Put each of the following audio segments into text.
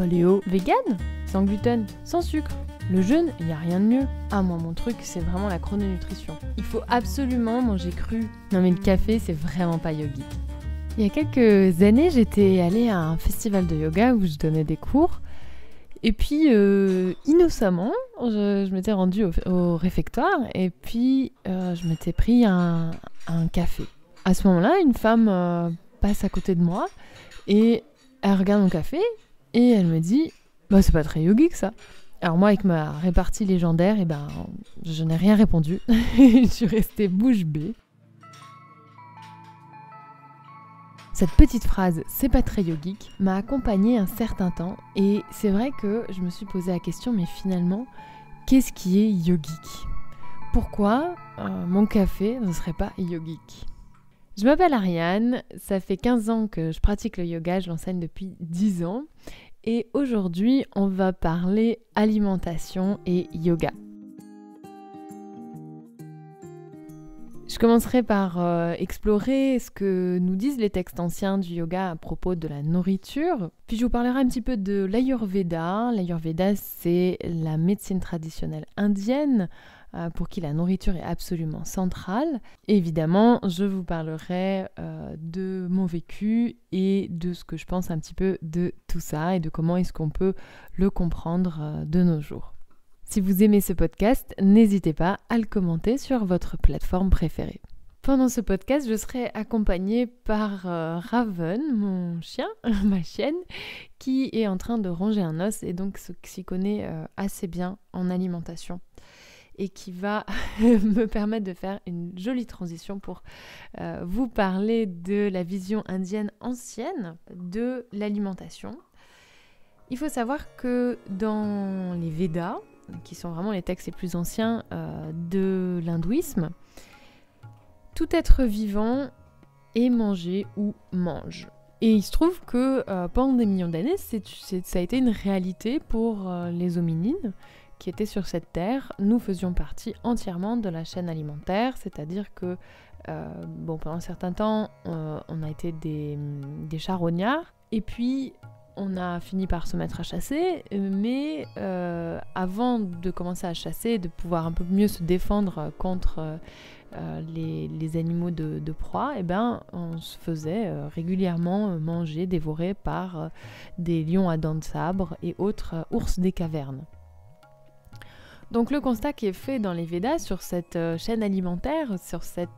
paléo, vegan, sans gluten, sans sucre. Le jeûne, il n'y a rien de mieux. Ah, moi, mon truc, c'est vraiment la chrononutrition. Il faut absolument manger cru. Non, mais le café, c'est vraiment pas yogique. Il y a quelques années, j'étais allée à un festival de yoga où je donnais des cours. Et puis, innocemment, je m'étais rendue au réfectoire et puis je m'étais pris un café. À ce moment-là, une femme passe à côté de moi et elle regarde mon café et elle me dit « Bah, c'est pas très yogique, ça !» Alors moi, avec ma répartie légendaire, je n'ai rien répondu. Je suis restée bouche bée. Cette petite phrase « c'est pas très yogique » m'a accompagnée un certain temps et c'est vrai que je me suis posé la question, mais finalement, qu'est-ce qui est yogique ? Pourquoi mon café ne serait pas yogique ? Je m'appelle Ariane, ça fait 15 ans que je pratique le yoga, je l'enseigne depuis 10 ans. Et aujourd'hui, on va parler alimentation et yoga. Je commencerai par explorer ce que nous disent les textes anciens du yoga à propos de la nourriture. Puis je vous parlerai un petit peu de l'Ayurveda. L'Ayurveda, c'est la médecine traditionnelle indienne pour qui la nourriture est absolument centrale. Et évidemment, je vous parlerai de mon vécu et de ce que je pense un petit peu de tout ça et de comment est-ce qu'on peut le comprendre de nos jours. Si vous aimez ce podcast, n'hésitez pas à le commenter sur votre plateforme préférée. Pendant ce podcast, je serai accompagnée par Raven, mon chien, ma chienne, qui est en train de ronger un os et donc s'y connaît assez bien en alimentation. Et qui va me permettre de faire une jolie transition pour vous parler de la vision indienne ancienne de l'alimentation. Il faut savoir que dans les Védas, qui sont vraiment les textes les plus anciens de l'hindouisme, tout être vivant est mangé ou mange. Et il se trouve que pendant des millions d'années, ça a été une réalité pour les hominines qui étaient sur cette terre. Nous faisions partie entièrement de la chaîne alimentaire, c'est-à-dire que pendant un certain temps, on a été des charognards, et puis on a fini par se mettre à chasser, mais avant de commencer à chasser, de pouvoir un peu mieux se défendre contre les animaux de proie, on se faisait régulièrement manger, dévorer par des lions à dents de sabre et autres ours des cavernes. Donc le constat qui est fait dans les Védas sur cette chaîne alimentaire, sur ce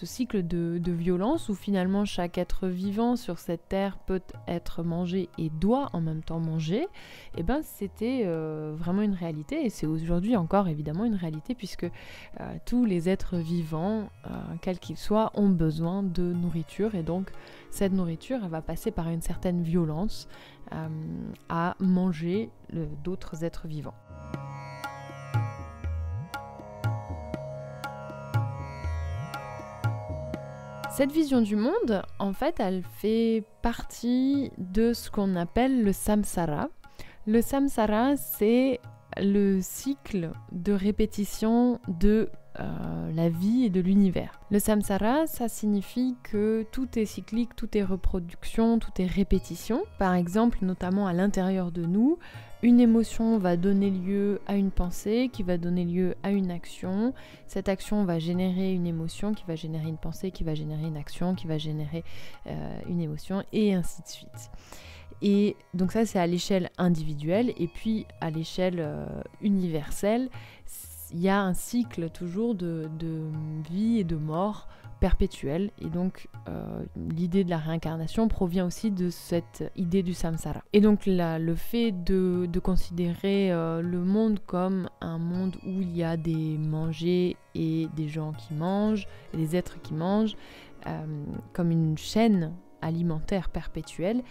cycle de violence où finalement chaque être vivant sur cette terre peut être mangé et doit en même temps manger, c'était vraiment une réalité et c'est aujourd'hui encore évidemment une réalité puisque tous les êtres vivants, quels qu'ils soient, ont besoin de nourriture et donc cette nourriture elle va passer par une certaine violence à manger d'autres êtres vivants. Cette vision du monde, en fait, elle fait partie de ce qu'on appelle le samsara. Le samsara, c'est le cycle de répétition de la vie et de l'univers. Le samsara, ça signifie que tout est cyclique, tout est reproduction, tout est répétition. Par exemple, notamment à l'intérieur de nous, une émotion va donner lieu à une pensée, qui va donner lieu à une action. Cette action va générer une émotion, qui va générer une pensée, qui va générer une action, qui va générer une émotion, et ainsi de suite. Et donc ça, c'est à l'échelle individuelle. Et puis, à l'échelle universelle, il y a un cycle toujours de vie et de mort perpétuelle. Et donc, l'idée de la réincarnation provient aussi de cette idée du samsara. Et donc, le fait de considérer le monde comme un monde où il y a des mangés et des gens qui mangent, et des êtres qui mangent, comme une chaîne alimentaire perpétuelle,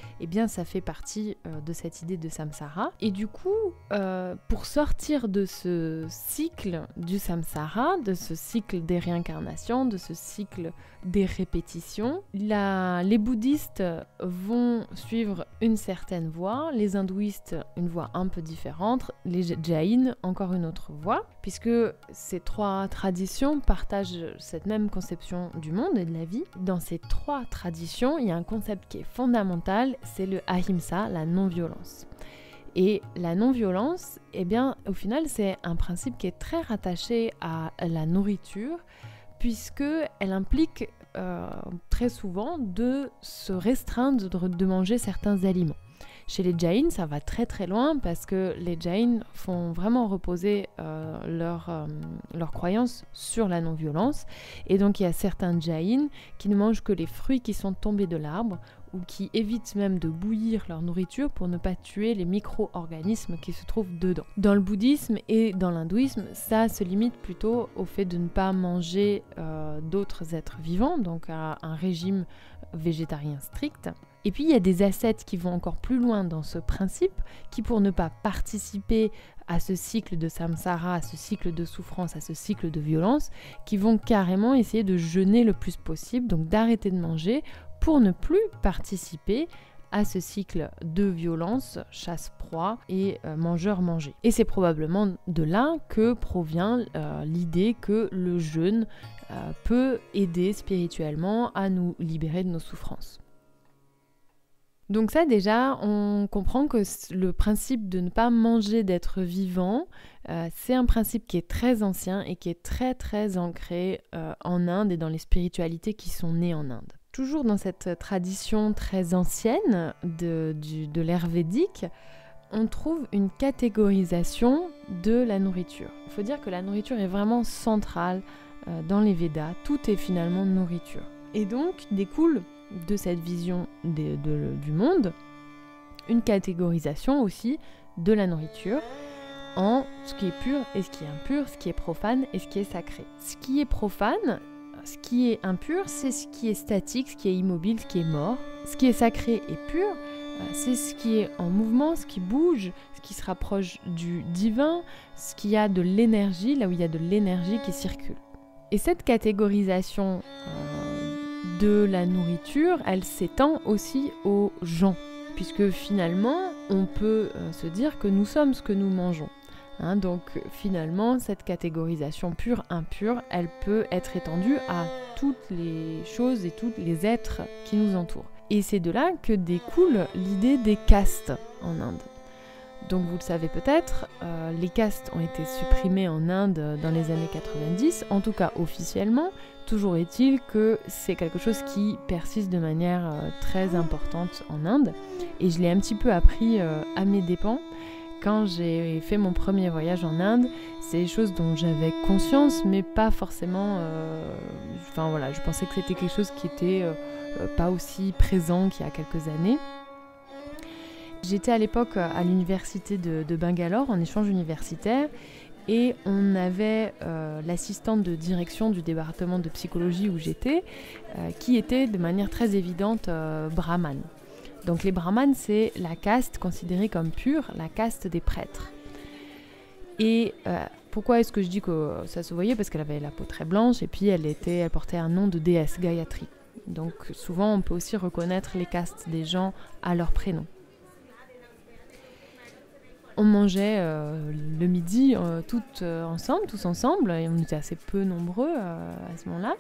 ça fait partie de cette idée de samsara. Et du coup, pour sortir de ce cycle du samsara, de ce cycle des réincarnations, de ce cycle des répétitions, les bouddhistes vont suivre une certaine voie, les hindouistes une voie un peu différente, les Jain, encore une autre voie, puisque ces 3 traditions partagent cette même conception du monde et de la vie. Dans ces 3 traditions, il y a un concept qui est fondamental, c'est le ahimsa, la non-violence. Et la non-violence, eh bien, au final, c'est un principe qui est très rattaché à la nourriture, puisqu'elle implique très souvent de se restreindre de manger certains aliments. Chez les Jain, ça va très très loin parce que les Jain font vraiment reposer leur croyance sur la non-violence. Et donc il y a certains Jain qui ne mangent que les fruits qui sont tombés de l'arbre ou qui évitent même de bouillir leur nourriture pour ne pas tuer les micro-organismes qui se trouvent dedans. Dans le bouddhisme et dans l'hindouisme, ça se limite plutôt au fait de ne pas manger d'autres êtres vivants, donc à un régime végétarien strict. Et puis il y a des ascètes qui vont encore plus loin dans ce principe, qui pour ne pas participer à ce cycle de samsara, à ce cycle de souffrance, à ce cycle de violence, qui vont carrément essayer de jeûner le plus possible, donc d'arrêter de manger pour ne plus participer à ce cycle de violence, chasse-proie et mangeur-mangé. Et c'est probablement de là que provient l'idée que le jeûne peut aider spirituellement à nous libérer de nos souffrances. Donc ça déjà, on comprend que le principe de ne pas manger d'être vivant, c'est un principe qui est très ancien et qui est très très ancré en Inde et dans les spiritualités qui sont nées en Inde. Toujours dans cette tradition très ancienne de l'ère védique, on trouve une catégorisation de la nourriture. Il faut dire que la nourriture est vraiment centrale dans les Védas, tout est finalement nourriture. Et donc découle de cette vision du monde une catégorisation aussi de la nourriture en ce qui est pur et ce qui est impur, ce qui est profane et ce qui est sacré. Ce qui est profane, ce qui est impur, c'est ce qui est statique, ce qui est immobile, ce qui est mort. Ce qui est sacré et pur, c'est ce qui est en mouvement, ce qui bouge, ce qui se rapproche du divin, ce qui a de l'énergie, là où il y a de l'énergie qui circule. Et cette catégorisation de la nourriture, elle s'étend aussi aux gens, puisque finalement, on peut se dire que nous sommes ce que nous mangeons. Donc finalement, cette catégorisation pure-impure, elle peut être étendue à toutes les choses et tous les êtres qui nous entourent. Et c'est de là que découle l'idée des castes en Inde. Donc vous le savez peut-être, les castes ont été supprimées en Inde dans les années 90, en tout cas officiellement. Toujours est-il que c'est quelque chose qui persiste de manière très importante en Inde. Et je l'ai un petit peu appris à mes dépens. Quand j'ai fait mon premier voyage en Inde, c'est des choses dont j'avais conscience, mais pas forcément... je pensais que c'était quelque chose qui était pas aussi présent qu'il y a quelques années. J'étais à l'époque à l'université de Bangalore, en échange universitaire, et on avait l'assistante de direction du département de psychologie où j'étais, qui était de manière très évidente brahmane. Donc les brahmanes, c'est la caste considérée comme pure, la caste des prêtres. Et pourquoi est-ce que je dis que ça se voyait ? Parce qu'elle avait la peau très blanche et puis elle portait un nom de déesse, Gayatri. Donc souvent on peut aussi reconnaître les castes des gens à leur prénom. On mangeait le midi tous ensemble, et on était assez peu nombreux à ce moment-là.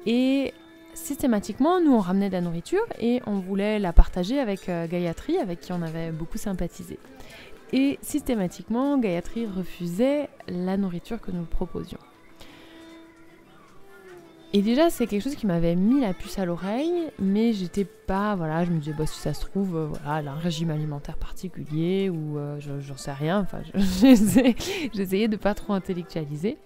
Et systématiquement, nous on ramenait de la nourriture et on voulait la partager avec Gayatri, avec qui on avait beaucoup sympathisé. Et systématiquement, Gayatri refusait la nourriture que nous proposions. Et déjà, c'est quelque chose qui m'avait mis la puce à l'oreille, mais j'étais pas, je me disais, si ça se trouve, elle a un régime alimentaire particulier, ou j'en sais rien, j'essayais de pas trop intellectualiser.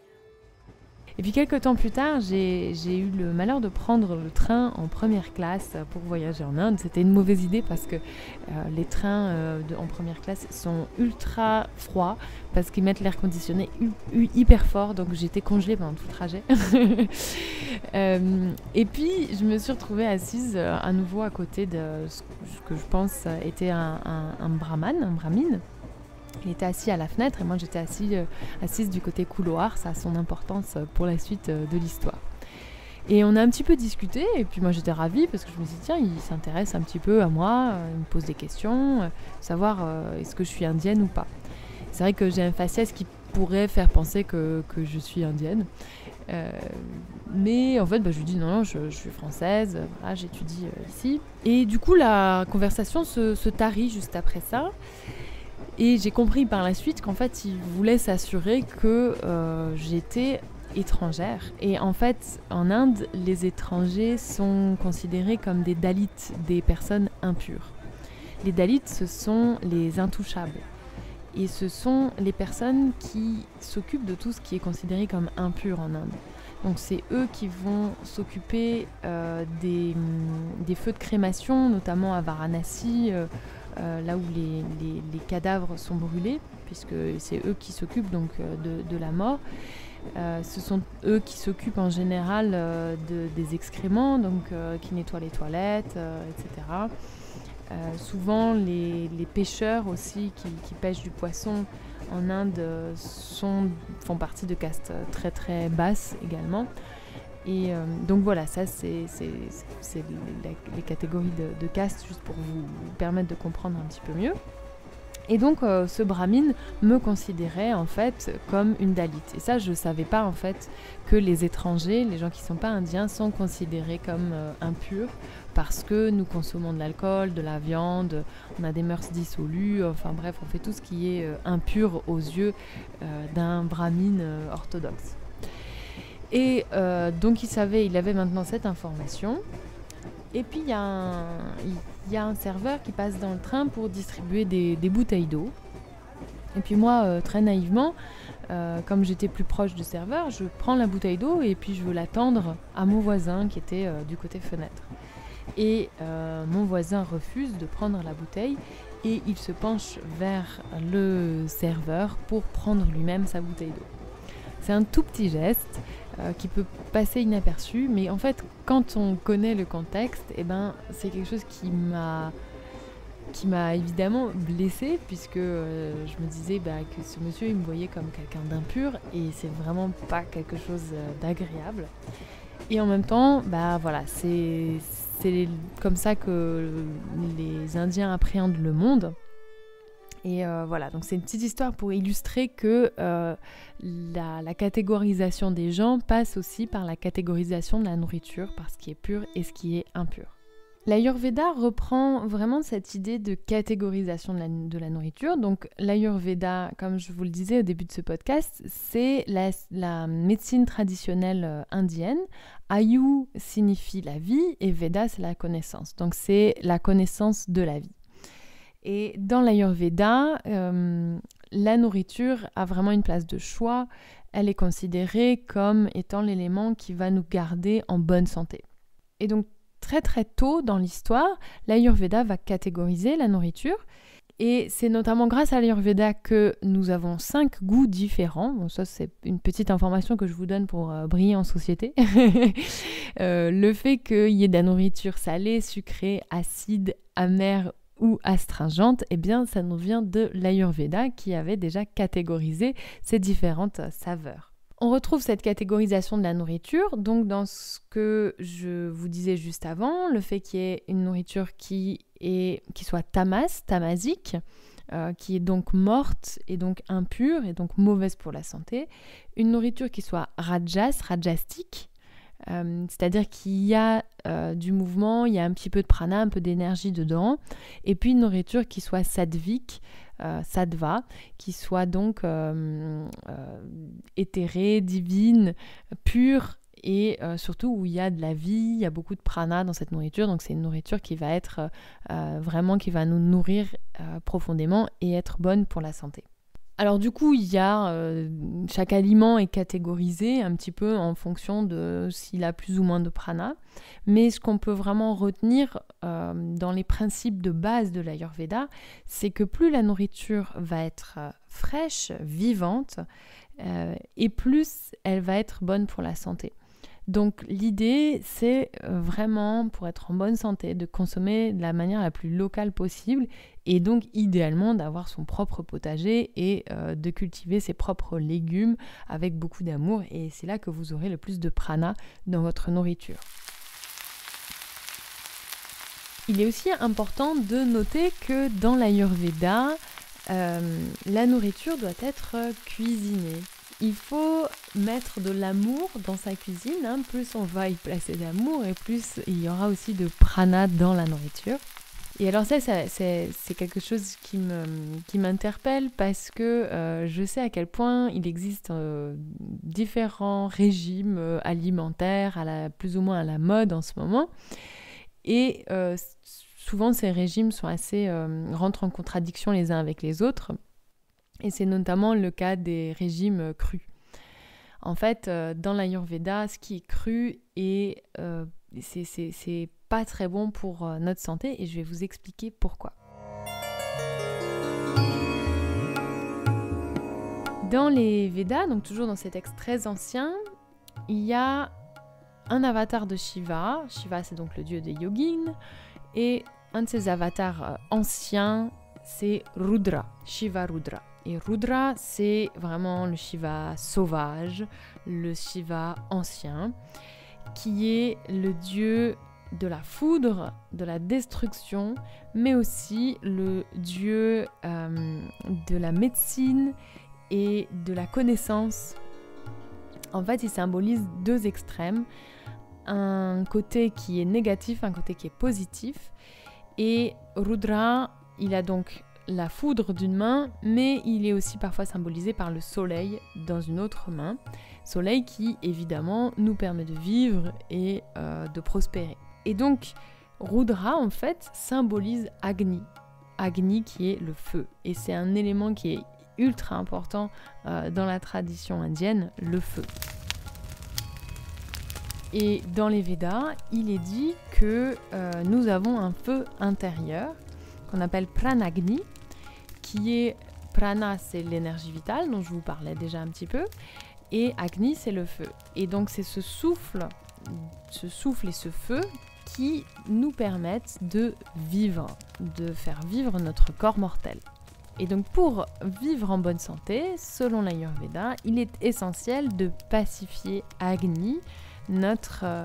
Et puis quelques temps plus tard, j'ai eu le malheur de prendre le train en première classe pour voyager en Inde. C'était une mauvaise idée parce que les trains en première classe sont ultra froids parce qu'ils mettent l'air conditionné hyper fort, donc j'étais congelée pendant tout le trajet. Et puis je me suis retrouvée assise à nouveau à côté de ce que je pense était un brahmine. Il était assis à la fenêtre et moi j'étais assise du côté couloir. Ça a son importance pour la suite de l'histoire. Et on a un petit peu discuté et puis moi j'étais ravie parce que je me suis dit tiens, il s'intéresse un petit peu à moi, il me pose des questions, savoir est-ce que je suis indienne ou pas. C'est vrai que j'ai un faciès qui pourrait faire penser que je suis indienne. Mais en fait, je lui dis non, je suis française, voilà, j'étudie ici. Et du coup, la conversation se tarit juste après ça. Et j'ai compris par la suite qu'en fait, il voulait s'assurer que j'étais étrangère. Et en fait, en Inde, les étrangers sont considérés comme des Dalits, des personnes impures. Les Dalits, ce sont les intouchables. Et ce sont les personnes qui s'occupent de tout ce qui est considéré comme impur en Inde. Donc c'est eux qui vont s'occuper des feux de crémation, notamment à Varanasi, là où les cadavres sont brûlés, puisque c'est eux qui s'occupent donc de la mort. Ce sont eux qui s'occupent en général des excréments, donc qui nettoient les toilettes, etc. Souvent les pêcheurs aussi qui pêchent du poisson en Inde font partie de castes très très basses également. Et donc voilà, ça c'est les catégories de castes, juste pour vous permettre de comprendre un petit peu mieux. Et donc ce brahmine me considérait en fait comme une Dalit. Et ça, je ne savais pas en fait que les étrangers, les gens qui ne sont pas indiens, sont considérés comme impurs parce que nous consommons de l'alcool, de la viande, on a des mœurs dissolues, enfin bref, on fait tout ce qui est impur aux yeux d'un brahmine orthodoxe. Et donc il avait maintenant cette information. Et puis il y a un serveur qui passe dans le train pour distribuer des bouteilles d'eau. Et puis moi, très naïvement, comme j'étais plus proche du serveur, je prends la bouteille d'eau et puis je veux la tendre à mon voisin qui était du côté fenêtre. Et mon voisin refuse de prendre la bouteille et il se penche vers le serveur pour prendre lui-même sa bouteille d'eau. C'est un tout petit geste qui peut passer inaperçu, mais en fait, quand on connaît le contexte, c'est quelque chose qui m'a évidemment blessée, puisque je me disais que ce monsieur, il me voyait comme quelqu'un d'impur, et c'est vraiment pas quelque chose d'agréable. Et en même temps, voilà, c'est comme ça que les Indiens appréhendent le monde. Et voilà, donc c'est une petite histoire pour illustrer que la catégorisation des gens passe aussi par la catégorisation de la nourriture, par ce qui est pur et ce qui est impur. L'Ayurveda reprend vraiment cette idée de catégorisation de la nourriture. Donc l'Ayurveda, comme je vous le disais au début de ce podcast, c'est la médecine traditionnelle indienne. Ayu signifie la vie et Veda, c'est la connaissance. Donc c'est la connaissance de la vie. Et dans l'Ayurveda, la nourriture a vraiment une place de choix. Elle est considérée comme étant l'élément qui va nous garder en bonne santé. Et donc, très très tôt dans l'histoire, l'Ayurveda va catégoriser la nourriture. Et c'est notamment grâce à l'Ayurveda que nous avons 5 goûts différents. Bon, ça, c'est une petite information que je vous donne pour briller en société. Le fait qu'il y ait de la nourriture salée, sucrée, acide, amère ou astringente, ça nous vient de l'Ayurveda qui avait déjà catégorisé ces différentes saveurs. On retrouve cette catégorisation de la nourriture donc dans ce que je vous disais juste avant, le fait qu'il y ait une nourriture qui soit tamasique, qui est donc morte et donc impure et donc mauvaise pour la santé, une nourriture qui soit rajastique, c'est-à-dire qu'il y a du mouvement, il y a un petit peu de prana, un peu d'énergie dedans, et puis une nourriture qui soit sattvique, sattva, qui soit donc éthérée, divine, pure, et surtout où il y a de la vie, il y a beaucoup de prana dans cette nourriture, donc c'est une nourriture qui va être vraiment, qui va nous nourrir profondément et être bonne pour la santé. Alors du coup, chaque aliment est catégorisé un petit peu en fonction de s'il a plus ou moins de prana. Mais ce qu'on peut vraiment retenir dans les principes de base de l'Ayurveda, c'est que plus la nourriture va être fraîche, vivante, et plus elle va être bonne pour la santé. Donc l'idée, c'est vraiment, pour être en bonne santé, de consommer de la manière la plus locale possible et donc idéalement d'avoir son propre potager et de cultiver ses propres légumes avec beaucoup d'amour, et c'est là que vous aurez le plus de prana dans votre nourriture. Il est aussi important de noter que dans l'Ayurveda, la nourriture doit être cuisinée. Il faut mettre de l'amour dans sa cuisine, hein. Plus on va y placer d'amour et plus il y aura aussi de prana dans la nourriture. Et alors ça c'est quelque chose qui m'interpelle parce que je sais à quel point il existe différents régimes alimentaires plus ou moins à la mode en ce moment. Et souvent ces régimes sont rentrent en contradiction les uns avec les autres. Et c'est notamment le cas des régimes crus. En fait, dans l'Ayurveda, ce qui est cru c'est pas très bon pour notre santé et je vais vous expliquer pourquoi. Dans les Védas, donc toujours dans ces textes très anciens, il y a un avatar de Shiva. Shiva, c'est donc le dieu des yogins. Et un de ses avatars anciens, c'est Rudra, Shiva Rudra. Et Rudra, c'est vraiment le Shiva sauvage, le Shiva ancien, qui est le dieu de la foudre, de la destruction, mais aussi le dieu de la médecine et de la connaissance. En fait, il symbolise deux extrêmes, un côté qui est négatif, un côté qui est positif. Et Rudra, il a donc la foudre d'une main, mais il est aussi parfois symbolisé par le soleil dans une autre main. Soleil qui, évidemment, nous permet de vivre et de prospérer. Et donc, Rudra, en fait, symbolise Agni. Agni qui est le feu. Et c'est un élément qui est ultra important dans la tradition indienne, le feu. Et dans les Védas, il est dit que nous avons un feu intérieur qu'on appelle Pranagni, qui est Prana, c'est l'énergie vitale dont je vous parlais déjà un petit peu, et Agni, c'est le feu. Et donc c'est ce souffle et ce feu qui nous permettent de vivre, de faire vivre notre corps mortel. Et donc pour vivre en bonne santé, selon l'Ayurveda, il est essentiel de pacifier Agni, notre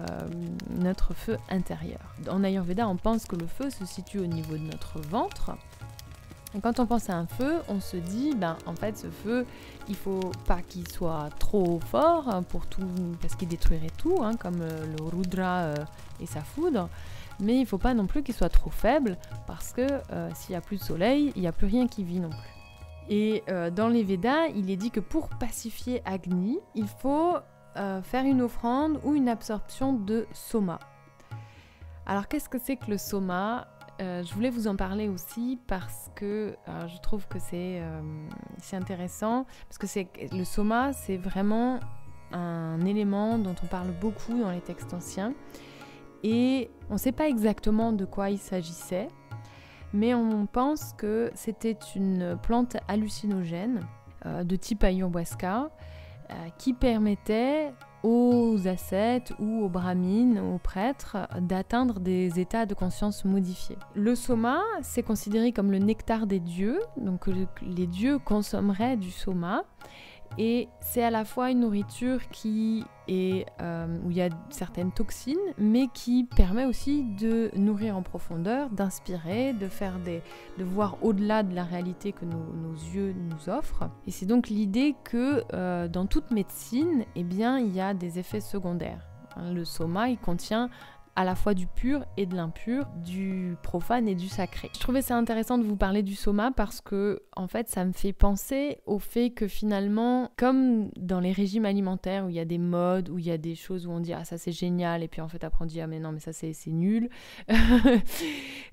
feu intérieur. En Ayurveda, on pense que le feu se situe au niveau de notre ventre. Et quand on pense à un feu, on se dit, en fait, ce feu, il ne faut pas qu'il soit trop fort pour tout, parce qu'il détruirait tout, comme le Rudra et sa foudre. Mais il ne faut pas non plus qu'il soit trop faible, parce que s'il n'y a plus de soleil, il n'y a plus rien qui vit non plus. Et dans les Védas, il est dit que pour pacifier Agni, il faut faire une offrande ou une absorption de soma. Alors qu'est-ce que c'est que le soma ? Je voulais vous en parler aussi parce que je trouve que c'est intéressant, parce que le soma, c'est vraiment un élément dont on parle beaucoup dans les textes anciens et on ne sait pas exactement de quoi il s'agissait, mais on pense que c'était une plante hallucinogène de type ayahuasca qui permettait aux ascètes ou aux brahmines, aux prêtres, d'atteindre des états de conscience modifiés. Le soma, c'est considéré comme le nectar des dieux, donc les dieux consommeraient du soma, et c'est à la fois une nourriture qui est, où il y a certaines toxines, mais qui permet aussi de nourrir en profondeur, d'inspirer, de voir au-delà de la réalité que nos yeux nous offrent. Et c'est donc l'idée que dans toute médecine, il y a des effets secondaires. Le soma, il contient à la fois du pur et de l'impur, du profane et du sacré. Je trouvais ça intéressant de vous parler du soma parce que, en fait, ça me fait penser au fait que finalement, comme dans les régimes alimentaires où il y a des modes, où il y a des choses où on dit « Ah, ça c'est génial » et puis en fait après on dit « Ah mais non, mais ça c'est nul »,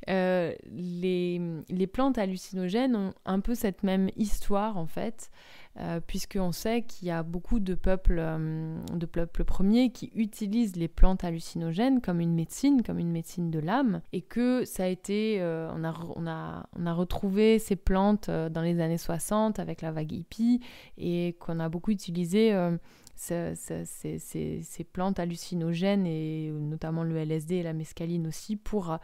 les plantes hallucinogènes ont un peu cette même histoire en fait, puisqu'on sait qu'il y a beaucoup de peuples premiers qui utilisent les plantes hallucinogènes comme une médecine de l'âme, et que ça a été, on a retrouvé ces plantes dans les années 60 avec la vague hippie, et qu'on a beaucoup utilisé ces plantes hallucinogènes, et notamment le LSD et la mescaline aussi, pour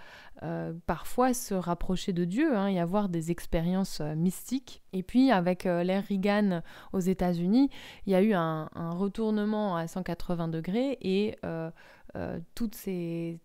parfois se rapprocher de Dieu et avoir des expériences mystiques. Et puis avec l'ère Reagan aux États-Unis, il y a eu un retournement à 180 degrés, et toutes ces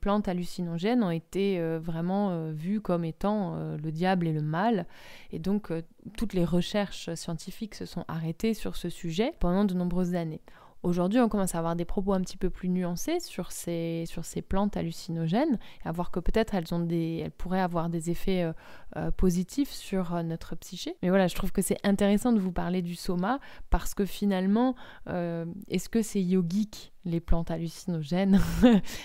plantes hallucinogènes ont été vraiment vues comme étant le diable et le mal. Et donc, toutes les recherches scientifiques se sont arrêtées sur ce sujet pendant de nombreuses années. Aujourd'hui, on commence à avoir des propos un petit peu plus nuancés sur ces plantes hallucinogènes, et à voir que peut-être elles pourraient avoir des effets positifs sur notre psyché. Mais voilà, je trouve que c'est intéressant de vous parler du soma, parce que finalement, est-ce que c'est yogique, les plantes hallucinogènes?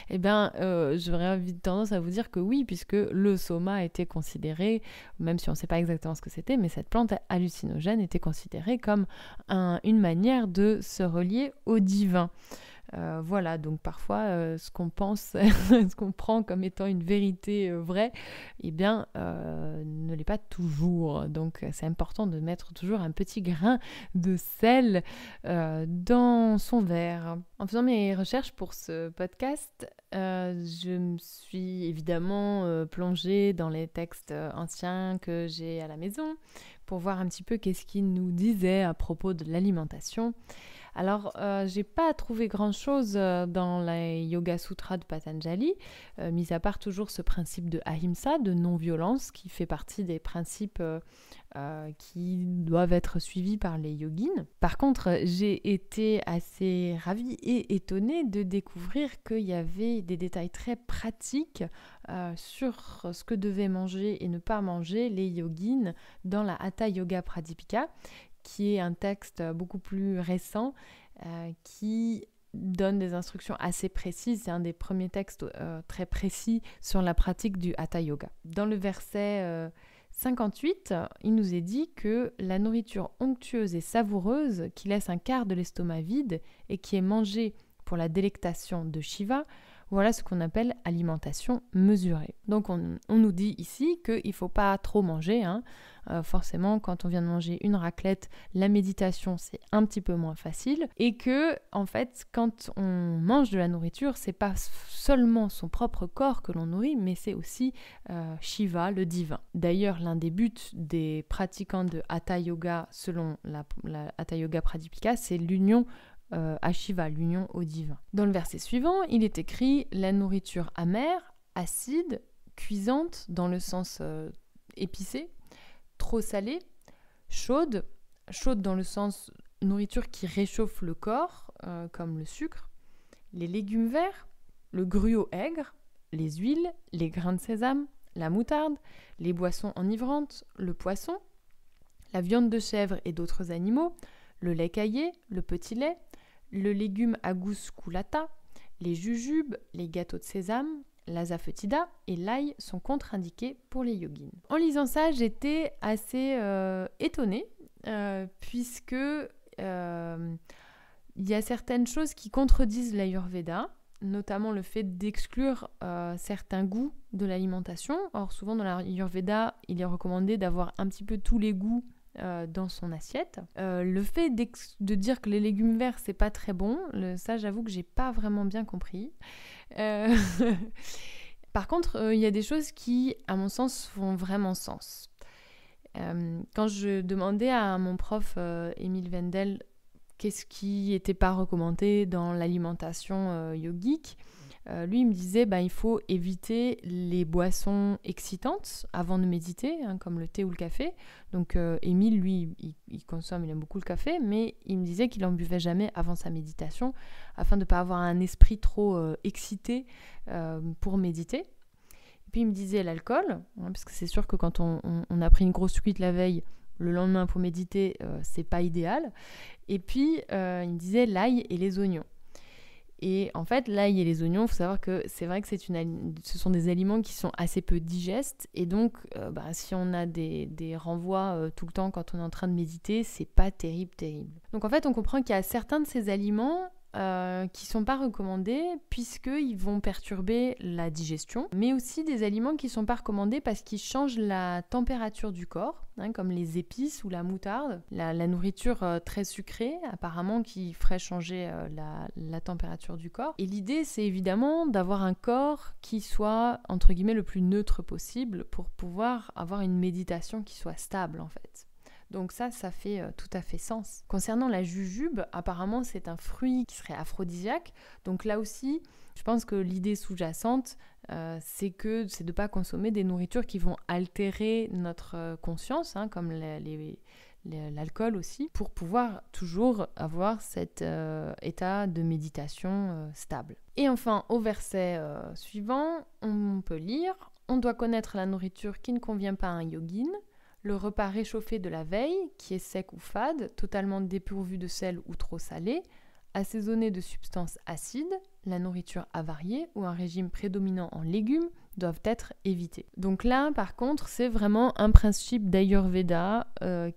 Eh bien, j'aurais vite tendance à vous dire que oui, puisque le soma était considéré, même si on ne sait pas exactement ce que c'était, mais cette plante hallucinogène était considérée comme une manière de se relier au divin. Voilà, donc parfois ce qu'on pense, ce qu'on prend comme étant une vérité vraie, eh bien ne l'est pas toujours. Donc c'est important de mettre toujours un petit grain de sel dans son verre. En faisant mes recherches pour ce podcast, je me suis évidemment plongée dans les textes anciens que j'ai à la maison pour voir un petit peu qu'est-ce qu'ils nous disaient à propos de l'alimentation. Alors, j'ai pas trouvé grand-chose dans les Yoga Sutras de Patanjali, mis à part toujours ce principe de ahimsa, de non-violence, qui fait partie des principes qui doivent être suivis par les yogins. Par contre, j'ai été assez ravie et étonnée de découvrir qu'il y avait des détails très pratiques sur ce que devaient manger et ne pas manger les yogins dans la Hatha Yoga Pradipika, qui est un texte beaucoup plus récent qui donne des instructions assez précises. C'est un des premiers textes très précis sur la pratique du Hatha Yoga. Dans le verset 58, il nous est dit que la nourriture onctueuse et savoureuse qui laisse un quart de l'estomac vide et qui est mangée pour la délectation de Shiva, voilà ce qu'on appelle alimentation mesurée. Donc on nous dit ici qu'il ne faut pas trop manger. Forcément, quand on vient de manger une raclette, la méditation c'est un petit peu moins facile. Et que, en fait, quand on mange de la nourriture, c'est pas seulement son propre corps que l'on nourrit, mais c'est aussi Shiva, le divin. D'ailleurs, l'un des buts des pratiquants de Hatha Yoga, selon la Hatha Yoga Pradipika, c'est l'union à Shiva, l'union au divin. Dans le verset suivant, il est écrit « La nourriture amère, acide, cuisante dans le sens épicé, trop salée, chaude dans le sens nourriture qui réchauffe le corps, comme le sucre, les légumes verts, le gruau aigre, les huiles, les grains de sésame, la moutarde, les boissons enivrantes, le poisson, la viande de chèvre et d'autres animaux, le lait caillé, le petit lait, le légume agus culata, les jujubes, les gâteaux de sésame, l'azafetida et l'ail sont contre-indiqués pour les yogins. En lisant ça, j'étais assez étonnée puisque il y a certaines choses qui contredisent l'Ayurveda, notamment le fait d'exclure certains goûts de l'alimentation. Or, souvent dans l'Ayurveda, il est recommandé d'avoir un petit peu tous les goûts dans son assiette. Le fait de dire que les légumes verts c'est pas très bon, ça j'avoue que j'ai pas vraiment bien compris. Par contre, il y a des choses qui, à mon sens, font vraiment sens. Quand je demandais à mon prof Émile Wendel qu'est-ce qui n'était pas recommandé dans l'alimentation yogique, lui il me disait il faut éviter les boissons excitantes avant de méditer, comme le thé ou le café. Donc Émile, lui, il aime beaucoup le café, mais il me disait qu'il n'en buvait jamais avant sa méditation, afin de ne pas avoir un esprit trop excité pour méditer. Et puis il me disait l'alcool, parce que c'est sûr que quand on a pris une grosse cuite la veille, le lendemain pour méditer, c'est pas idéal. Et puis il me disait l'ail et les oignons. Et en fait, l'ail et les oignons, il faut savoir que c'est vrai que ce sont des aliments qui sont assez peu digestes. Et donc, si on a des renvois tout le temps quand on est en train de méditer, c'est pas terrible. Donc en fait, on comprend qu'il y a certains de ces aliments qui ne sont pas recommandés puisqu'ils vont perturber la digestion, mais aussi des aliments qui ne sont pas recommandés parce qu'ils changent la température du corps, comme les épices ou la moutarde, la nourriture très sucrée apparemment qui ferait changer la température du corps. Et l'idée c'est évidemment d'avoir un corps qui soit entre guillemets le plus neutre possible pour pouvoir avoir une méditation qui soit stable en fait. Donc ça fait tout à fait sens. Concernant la jujube, apparemment c'est un fruit qui serait aphrodisiaque. Donc là aussi, je pense que l'idée sous-jacente, c'est de ne pas consommer des nourritures qui vont altérer notre conscience, comme l'alcool aussi, pour pouvoir toujours avoir cet état de méditation stable. Et enfin, au verset suivant, on peut lire « On doit connaître la nourriture qui ne convient pas à un yogin, le repas réchauffé de la veille, qui est sec ou fade, totalement dépourvu de sel ou trop salé, assaisonné de substances acides, la nourriture avariée ou un régime prédominant en légumes doivent être évités. » Donc là, par contre, c'est vraiment un principe d'Ayurveda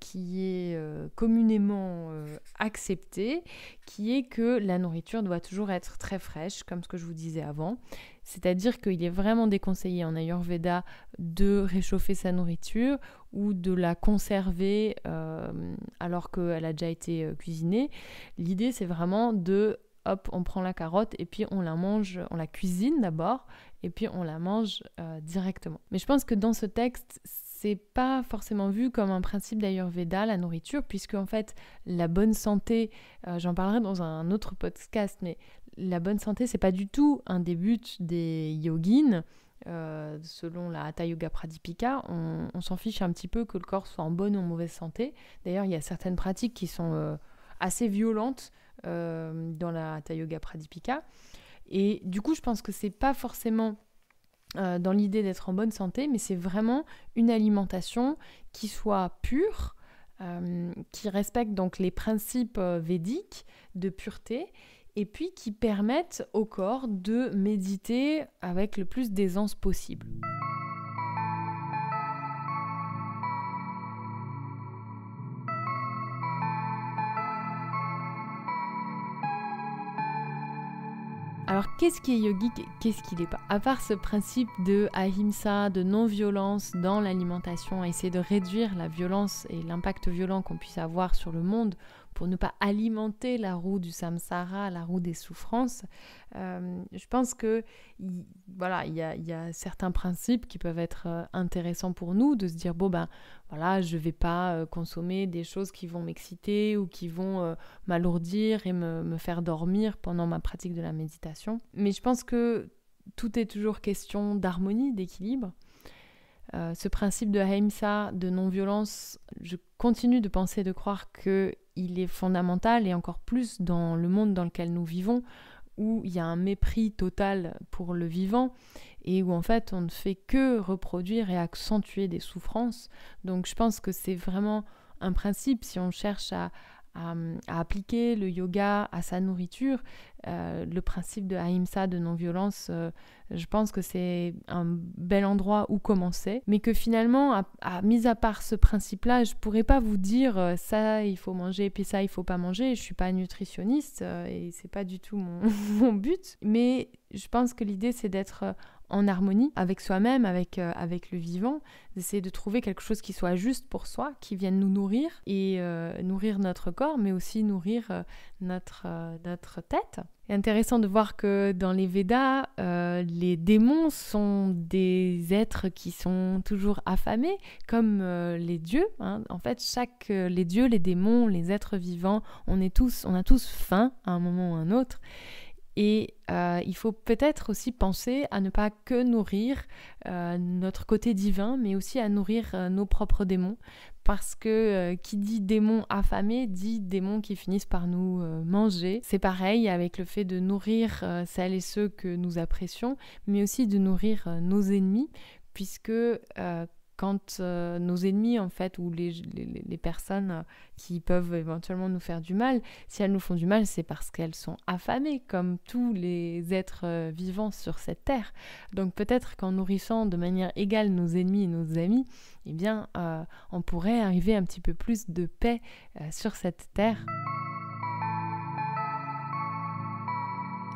qui est communément accepté, qui est que la nourriture doit toujours être très fraîche, comme ce que je vous disais avant. C'est-à-dire qu'il est vraiment déconseillé en Ayurveda de réchauffer sa nourriture ou de la conserver alors qu'elle a déjà été cuisinée. L'idée, c'est vraiment on prend la carotte et puis on la mange, on la cuisine d'abord et puis on la mange directement. Mais je pense que dans ce texte, c'est pas forcément vu comme un principe d'Ayurveda, la nourriture, puisque en fait, la bonne santé, j'en parlerai dans un autre podcast, mais la bonne santé, c'est pas du tout un des buts des yogins. Selon la Hatha Yoga Pradipika, on s'en fiche un petit peu que le corps soit en bonne ou en mauvaise santé. D'ailleurs, il y a certaines pratiques qui sont assez violentes dans la Hatha Yoga Pradipika. Et du coup, je pense que c'est pas forcément dans l'idée d'être en bonne santé, mais c'est vraiment une alimentation qui soit pure, qui respecte donc les principes védiques de pureté, et puis qui permettent au corps de méditer avec le plus d'aisance possible. Alors, qu'est-ce qui est yogique et qu'est-ce qui l'est pas ? À part ce principe de ahimsa, de non-violence dans l'alimentation, essayer de réduire la violence et l'impact violent qu'on puisse avoir sur le monde pour ne pas alimenter la roue du samsara, la roue des souffrances, je pense que il y a certains principes qui peuvent être intéressants pour nous, de se dire je vais pas consommer des choses qui vont m'exciter ou qui vont m'alourdir et me faire dormir pendant ma pratique de la méditation. Mais je pense que tout est toujours question d'harmonie, d'équilibre. Ce principe de ahimsa, de non-violence, je continue de penser et de croire qu'il est fondamental, et encore plus dans le monde dans lequel nous vivons, où il y a un mépris total pour le vivant et où en fait on ne fait que reproduire et accentuer des souffrances. Donc je pense que c'est vraiment un principe, si on cherche à appliquer le yoga à sa nourriture, le principe de ahimsa, de non-violence, je pense que c'est un bel endroit où commencer, mais que finalement, mis à part ce principe-là, je pourrais pas vous dire ça il faut manger puis ça il faut pas manger. Je suis pas nutritionniste et c'est pas du tout mon but, mais je pense que l'idée c'est d'être en harmonie avec soi-même, avec le vivant, d'essayer de trouver quelque chose qui soit juste pour soi, qui vienne nous nourrir et nourrir notre corps, mais aussi nourrir notre tête. C'est intéressant de voir que dans les Védas, les démons sont des êtres qui sont toujours affamés, comme les dieux. En fait, les dieux, les démons, les êtres vivants, on a tous faim à un moment ou à un autre. Et il faut peut-être aussi penser à ne pas que nourrir notre côté divin, mais aussi à nourrir nos propres démons. Parce que qui dit démons affamés, dit démons qui finissent par nous manger. C'est pareil avec le fait de nourrir celles et ceux que nous apprécions, mais aussi de nourrir nos ennemis, puisque quand nos ennemis, en fait, ou les personnes qui peuvent éventuellement nous faire du mal, si elles nous font du mal, c'est parce qu'elles sont affamées, comme tous les êtres vivants sur cette terre. Donc peut-être qu'en nourrissant de manière égale nos ennemis et nos amis, eh bien, on pourrait arriver un petit peu plus de paix sur cette terre.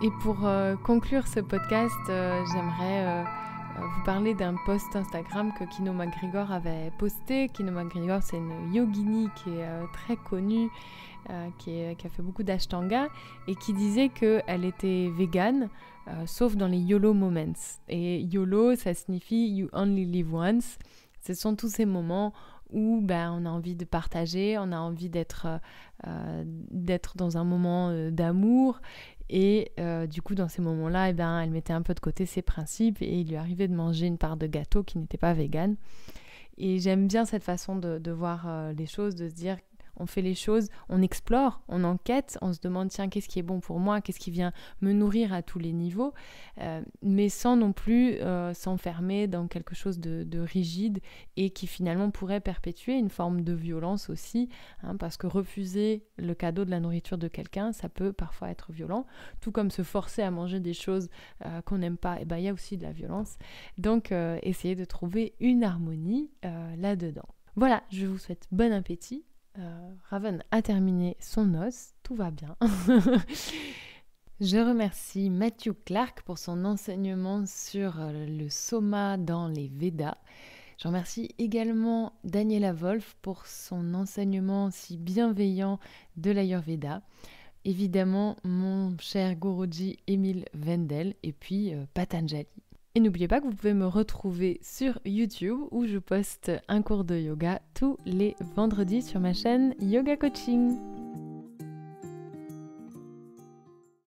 Et pour conclure ce podcast, j'aimerais vous parler d'un post Instagram que Kino MacGregor avait posté. Kino MacGregor, c'est une yogini qui est très connue, qui a fait beaucoup d'ashtanga et qui disait qu'elle était végane, sauf dans les YOLO moments. Et YOLO, ça signifie You Only Live Once. Ce sont tous ces moments où on a envie de partager, on a envie d'être dans un moment d'amour. Et du coup, dans ces moments-là, elle mettait un peu de côté ses principes et il lui arrivait de manger une part de gâteau qui n'était pas végane. Et j'aime bien cette façon de voir les choses, de se dire on fait les choses, on explore, on enquête, on se demande tiens qu'est-ce qui est bon pour moi, qu'est-ce qui vient me nourrir à tous les niveaux, mais sans non plus s'enfermer dans quelque chose de rigide et qui finalement pourrait perpétuer une forme de violence aussi, parce que refuser le cadeau de la nourriture de quelqu'un, ça peut parfois être violent, tout comme se forcer à manger des choses qu'on n'aime pas, il y a aussi de la violence. Donc essayez de trouver une harmonie là-dedans. Voilà, je vous souhaite bon appétit. Raven a terminé son os, tout va bien. Je remercie Matthew Clark pour son enseignement sur le soma dans les Védas. Je remercie également Daniela Wolf pour son enseignement si bienveillant de l'Ayurveda. Évidemment, mon cher Guruji Emile Vendel et puis Patanjali. Et n'oubliez pas que vous pouvez me retrouver sur YouTube où je poste un cours de yoga tous les vendredis sur ma chaîne Yoga Coaching.